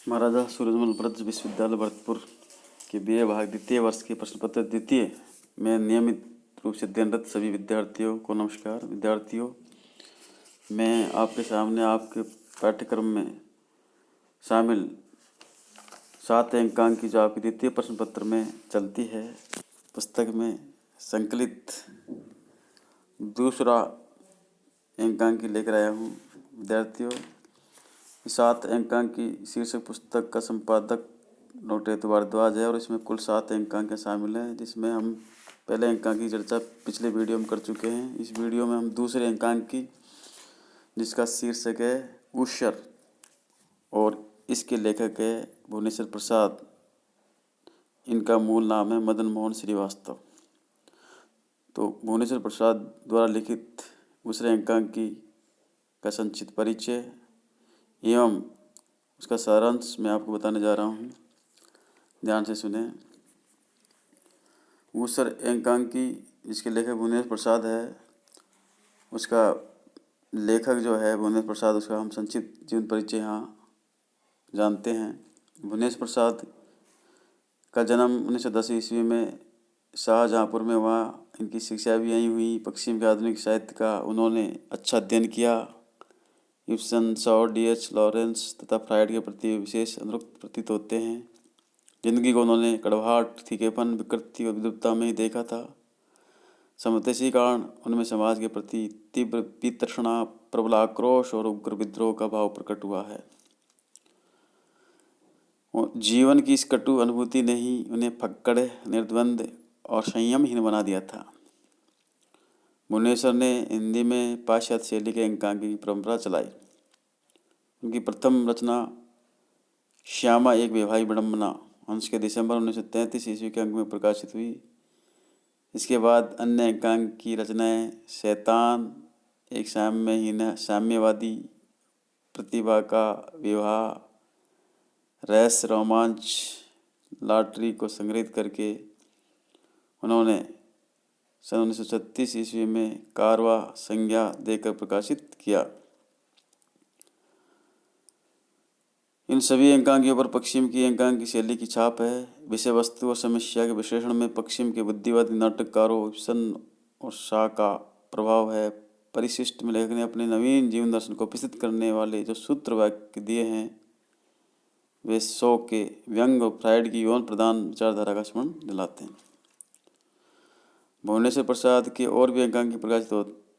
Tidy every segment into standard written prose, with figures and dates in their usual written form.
महाराजा सूरजमल ब्रज विश्वविद्यालय भरतपुर के BA भाग द्वितीय वर्ष के प्रश्न पत्र द्वितीय में नियमित रूप से अध्ययनरत सभी विद्यार्थियों को नमस्कार। विद्यार्थियों, मैं आपके सामने आपके पाठ्यक्रम में शामिल 7 अंकांक की जो आपकी द्वितीय प्रश्न पत्र में चलती है पुस्तक में संकलित दूसरा अंकांक की लेकर आया हूँ। विद्यार्थियों, 7 अंकांक की शीर्षक पुस्तक का संपादक डॉक्टर भारद्वाज है और इसमें कुल 7 अंकांक शामिल हैं, जिसमें हम पहले अंकांक की चर्चा पिछले वीडियो में कर चुके हैं। इस वीडियो में हम दूसरे अंकांक की, जिसका शीर्षक है ऊषर और इसके लेखक है भुवनेश्वर प्रसाद। इनका मूल नाम है मदन मोहन श्रीवास्तव। तो भुवनेश्वर प्रसाद द्वारा लिखित दूसरे अंकांक की का संक्षिप्त परिचय एवं उसका सारांश मैं आपको बताने जा रहा हूँ। ध्यान से सुने। ऊषर अंकांक की जिसके लेखक भुवनेश्वर प्रसाद है, उसका लेखक जो है भुवनेश्वर प्रसाद, उसका हम संक्षिप्त जीवन परिचय यहाँ जानते हैं। भुवनेश्वर प्रसाद का जन्म 1910 ईस्वी में शाहजहाँपुर में हुआ। इनकी शिक्षा भी यहीं हुई। पश्चिम के आधुनिक साहित्य का उन्होंने अच्छा अध्ययन किया। Ibsen, Shaw, D.H. लॉरेंस तथा फ्रायड के प्रति विशेष अनुरक्त प्रतीत होते हैं। जिंदगी को उन्होंने कड़वाहट, तीखेपन, विकृति और विद्वत्ता में ही देखा था। समवैदेशी कारण उनमें समाज के प्रति तीव्र वितृष्णा, प्रबल आक्रोश और उग्र विद्रोह का भाव प्रकट हुआ है। जीवन की इस कटु अनुभूति ने ही उन्हें फक्कड़, निर्द्वंद और संयमहीन बना दिया था। भुवनेश्वर ने हिंदी में पाश्चात्य शैली के अंकांक की परंपरा चलाई। उनकी प्रथम रचना श्यामा एक वैवाहिक विडंबना अंश के दिसंबर 1933 ईस्वी के अंक में प्रकाशित हुई। इसके बाद अन्य अंकांक की रचनाएं शैतान, एक साम्यवादी प्रतिभा का विवाह, रहस्य रोमांच, लॉटरी को संग्रहित करके उन्होंने सन 1936 ईस्वी में कारवा संज्ञा देकर प्रकाशित किया। इन सभी अंकांकियों पर पश्चिम की अंकांक की शैली की छाप है। विषय वस्तु और समस्या के विश्लेषण में पश्चिम के बुद्धिवादी नाटककारों इब्सन और शॉ का प्रभाव है। परिशिष्ट में लेखक ने अपने नवीन जीवन दर्शन को प्रस्तुत करने वाले जो सूत्र वाक्य दिए हैं वे शॉ के व्यंग और फ्रायड की यौन प्रधान विचारधारा का स्मरण दिलाते हैं। भुवनेश्वर प्रसाद के और भी अंकांक प्रकाशित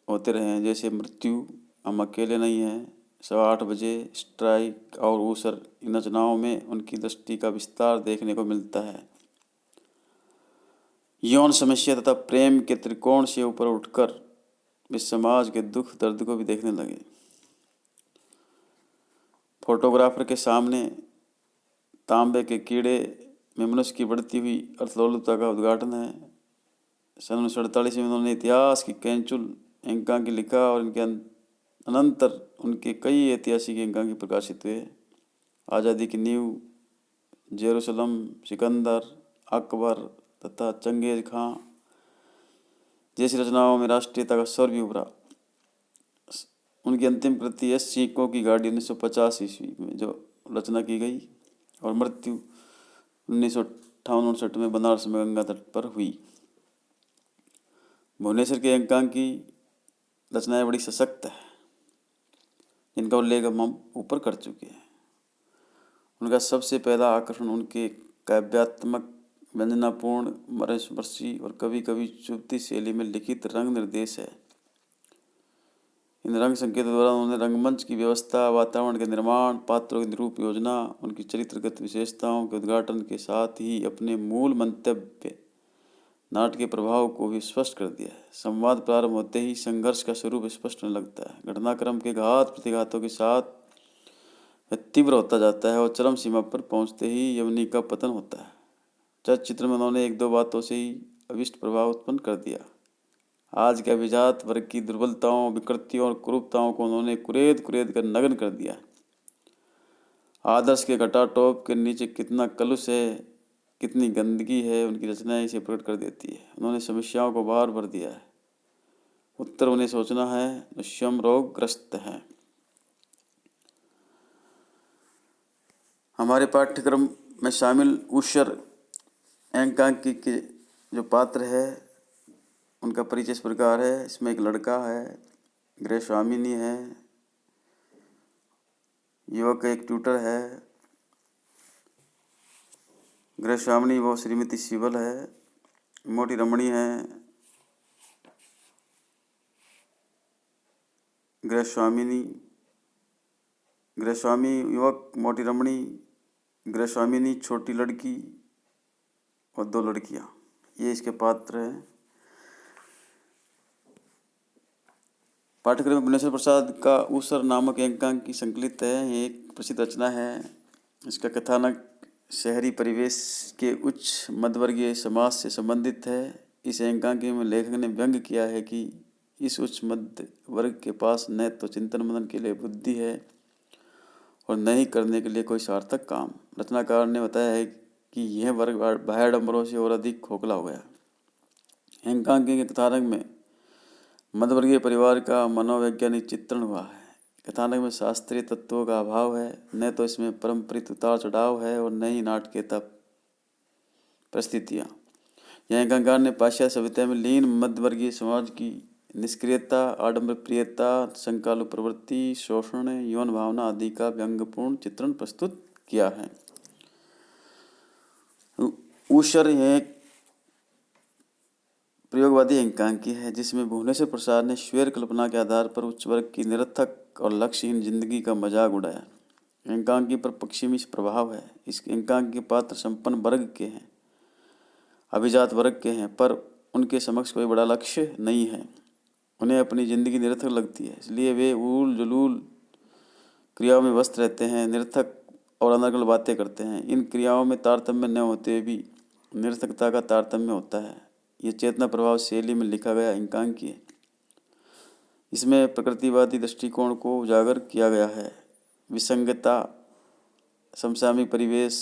होते रहे हैं, जैसे मृत्यु, हम अकेले नहीं हैं, 8:15 बजे, स्ट्राइक और ऊषर। इन रचनाओं में उनकी दृष्टि का विस्तार देखने को मिलता है। यौन समस्या तथा प्रेम के त्रिकोण से ऊपर उठकर वे समाज के दुख दर्द को भी देखने लगे। फोटोग्राफर के सामने तांबे के कीड़े में मनुष्य की बढ़ती हुई अर्थलोलुपता का उद्घाटन है। सन 1948 में उन्होंने इतिहास की कैंचुल अंकांक लिखा और इनके अनंतर उनके कई ऐतिहासिक अंकांक प्रकाशित हुए। आज़ादी की नींव, जेरूसलम, सिकंदर, अकबर तथा चंगेज खां जैसी रचनाओं में राष्ट्रीयता का स्वर भी उभरा। उनकी अंतिम कृति है सिक्कों की गाड़ी 1950 ईस्वी में जो रचना की गई और मृत्यु 1958-59 में बनारस में गंगा तट पर हुई। भुवनेश्वर के अंकांक की रचनाएं बड़ी सशक्त है, जिनका उल्लेख हम ऊपर कर चुके हैं। उनका सबसे पहला आकर्षण उनके काव्यात्मक, व्यंजनापूर्ण, मर्मस्पर्शी और कभी कभी चुभती शैली में लिखित रंग निर्देश है। इन रंग संकेतों द्वारा उन्होंने रंगमंच की व्यवस्था, वातावरण के निर्माण, पात्रों की निरूप योजना, उनकी चरित्रगत विशेषताओं के उद्घाटन के साथ ही अपने मूल मंतव्य नाट्य के प्रभाव को भी स्पष्ट कर दिया है। संवाद प्रारंभ होते ही संघर्ष का स्वरूप स्पष्ट होने लगता है। घटनाक्रम के घात प्रतिघातों के साथ वह तीव्र होता जाता है और चरम सीमा पर पहुंचते ही यवनी का पतन होता है। चलचित्र में उन्होंने 1-2 बातों से ही अविष्ट प्रभाव उत्पन्न कर दिया। आज के अभिजात वर्ग की दुर्बलताओं, विकृतियों और कुरूपताओं को उन्होंने कुरेद कुरेद कर नग्न कर दिया। आदर्श के घटाटोप के नीचे कितना कलुष है, कितनी गंदगी है, उनकी रचनाएं इसे प्रकट कर देती है। उन्होंने समस्याओं को बाहर भर दिया है। उत्तर उन्हें सोचना है जो स्वयं रोग ग्रस्त हैं। हमारे पाठ्यक्रम में शामिल ऊषर एकांकी के जो पात्र है उनका परिचय इस प्रकार है। इसमें एक लड़का है, गृहस्वामिनी है, युवक एक ट्यूटर है। गृहस्वामिनी वो श्रीमती शिवल है, मोटी रमणी है। गृहस्वामी युवक, मोटी रमणी, गृहस्वामिनी छोटी लड़की और 2 लड़कियां, ये इसके पात्र हैं। पाठ्यक्रम में भुवनेश्वर प्रसाद का ऊषर नामक एकांकी संकलित है। ये एक प्रसिद्ध रचना है। इसका कथानक शहरी परिवेश के उच्च मध्यवर्गीय समाज से संबंधित है। इस एकांकी में लेखक ने व्यंग किया है कि इस उच्च मध्य वर्ग के पास न तो चिंतन मनन के लिए बुद्धि है और न ही करने के लिए कोई सार्थक काम। रचनाकार ने बताया है कि यह वर्ग बाह्य आडंबरों से और अधिक खोखला हो गया। एकांकी के कथानक में मध्यवर्गीय परिवार का मनोवैज्ञानिक चित्रण हुआ है। कथानक में शास्त्रीय तत्वों का अभाव है, न तो इसमें परंपरित उतार चढ़ाव है और न ही नाटकीयता परिस्थितियाँ। यह एकांकार ने पाश्चात्य सभ्यता में लीन मध्यवर्गीय समाज की निष्क्रियता, आडंबर प्रियता, संकालु प्रवृत्ति, शोषण, यौन भावना आदि का व्यंग्यपूर्ण चित्रण प्रस्तुत किया है। ऊषर एक प्रयोगवादी एकांकी है जिसमें भुवनेश्वर प्रसाद ने स्वेर कल्पना के आधार पर उच्च वर्ग की निरर्थक और लक्ष्यहीन जिंदगी का मजाक उड़ाया। एकांकी पर पश्चिमी प्रभाव है। इस एकांकी के पात्र संपन्न वर्ग के हैं, अभिजात वर्ग के हैं, पर उनके समक्ष कोई बड़ा लक्ष्य नहीं है। उन्हें अपनी जिंदगी निरर्थक लगती है, इसलिए वे उल जुलूल क्रियाओं में व्यस्त रहते हैं, निरर्थक और अनर्गल बातें करते हैं। इन क्रियाओं में तारतम्य न होते भी निरर्थकता का तारतम्य होता है। ये चेतना प्रभाव शैली में लिखा गया एकांकी है। इसमें प्रकृतिवादी दृष्टिकोण को उजागर किया गया है। विसंगता, समसामयिक परिवेश,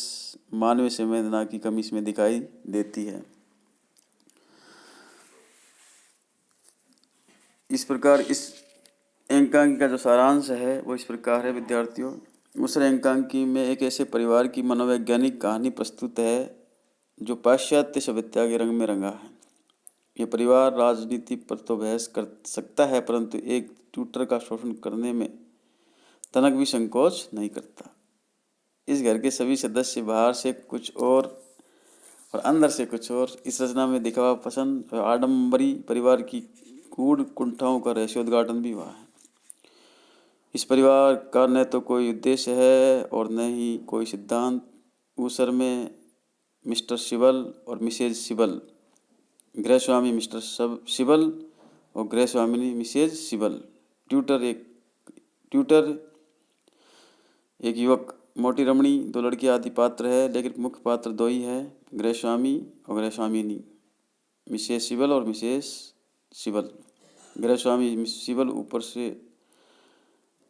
मानवीय संवेदना की कमी इसमें दिखाई देती है। इस प्रकार इस एकांकी का जो सारांश है वो इस प्रकार है विद्यार्थियों। उस एकांकी में एक ऐसे परिवार की मनोवैज्ञानिक कहानी प्रस्तुत है जो पाश्चात्य सभ्यता के रंग में रंगा है। ये परिवार राजनीति पर तो बहस कर सकता है, परंतु एक ट्यूटर का शोषण करने में तनक भी संकोच नहीं करता। इस घर के सभी सदस्य बाहर से कुछ और अंदर से कुछ और। इस रचना में दिखावा पसंद और आडम्बरी परिवार की कूड़ कुंठाओं का रहस्योद्घाटन भी हुआ है। इस परिवार का न तो कोई उद्देश्य है और न ही कोई सिद्धांत। ऊषर में मिस्टर शिवल और मिसेज शिवल, गृहस्वामी मिस्टर शिवल और गृहस्वामिनी मिसेज शिवल, ट्यूटर एक युवक, मोटी रमणी, 2 लड़कियां आदि पात्र है, लेकिन मुख्य पात्र 2 ही है, गृहस्वामी और गृहस्वामिनी, मिसेज शिवल और मिसेज शिवल। गृहस्वामी शिवल ऊपर से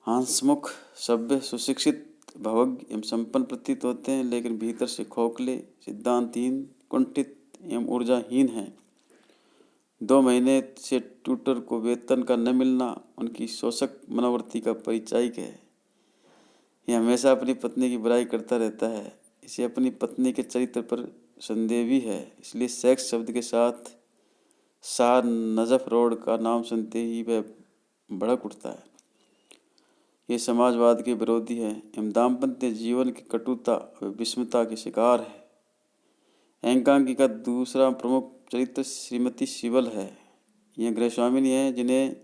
हंसमुख, सभ्य, सुशिक्षित, भावज्ञ एवं संपन्न प्रतीत होते हैं, लेकिन भीतर से खोखले, सिद्धांतहीन, कुंठित एवं ऊर्जाहीन हैं। 2 महीने से ट्यूटर को वेतन का न मिलना उनकी शोषक मनोवृत्ति का परिचायक है। यह हमेशा अपनी पत्नी की बुराई करता रहता है। इसे अपनी पत्नी के चरित्र पर संदेह भी है, इसलिए सेक्स शब्द के साथ शाह नजफ रोड का नाम सुनते ही वह भड़क उठता है। ये समाजवाद के विरोधी है एवं दाम्पत्य जीवन की कटुता व विषमता के शिकार है। एकांकी का दूसरा प्रमुख चरित्र श्रीमती शिवल है। यह गृहस्वामिनी है जिन्हें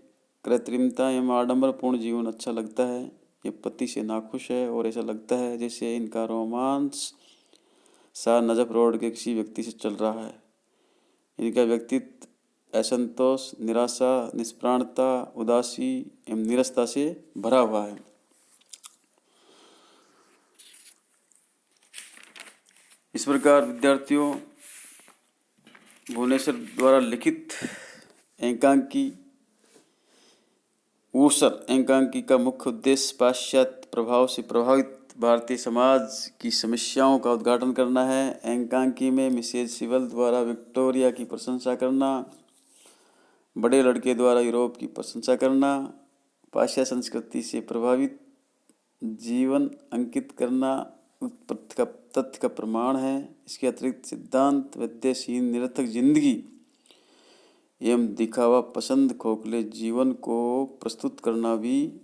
कृत्रिमता एवं आडंबरपूर्ण जीवन अच्छा लगता है। ये पति से नाखुश है और ऐसा लगता है जैसे इनका रोमांस शाह नजफ रोड के किसी व्यक्ति से चल रहा है। इनका व्यक्तित्व असंतोष, निराशा, निष्प्राणता, उदासी एवं निरसता से भरा हुआ है। इस प्रकार विद्यार्थियों, भुवनेश्वर द्वारा लिखित एकांकी ऊषर एकांकी का मुख्य उद्देश्य पाश्चात्य प्रभाव से प्रभावित भारतीय समाज की समस्याओं का उद्घाटन करना है। एकांकी में मिसेज शिवल द्वारा विक्टोरिया की प्रशंसा करना, बड़े लड़के द्वारा यूरोप की प्रशंसा करना, पाश्चात्य संस्कृति से प्रभावित जीवन अंकित करना, उत्पत्ति का तथ्य का प्रमाण है। इसके अतिरिक्त सिद्धांत विद्याहीन निरर्थक जिंदगी एवं दिखावा पसंद खोखले जीवन को प्रस्तुत करना भी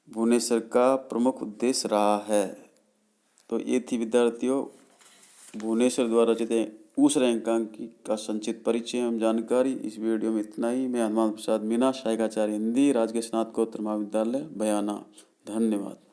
भुवनेश्वर का प्रमुख उद्देश्य रहा है। तो ये थी विद्यार्थियों भुवनेश्वर द्वारा रचित उस रैंकांकी का संक्षिप्त परिचय एवं जानकारी। इस वीडियो में इतना ही। मैं हनुमान प्रसाद मीना, सहायक आचार्य हिंदी, राजकीय स्नातकोत्तर महाविद्यालय बयाना। धन्यवाद।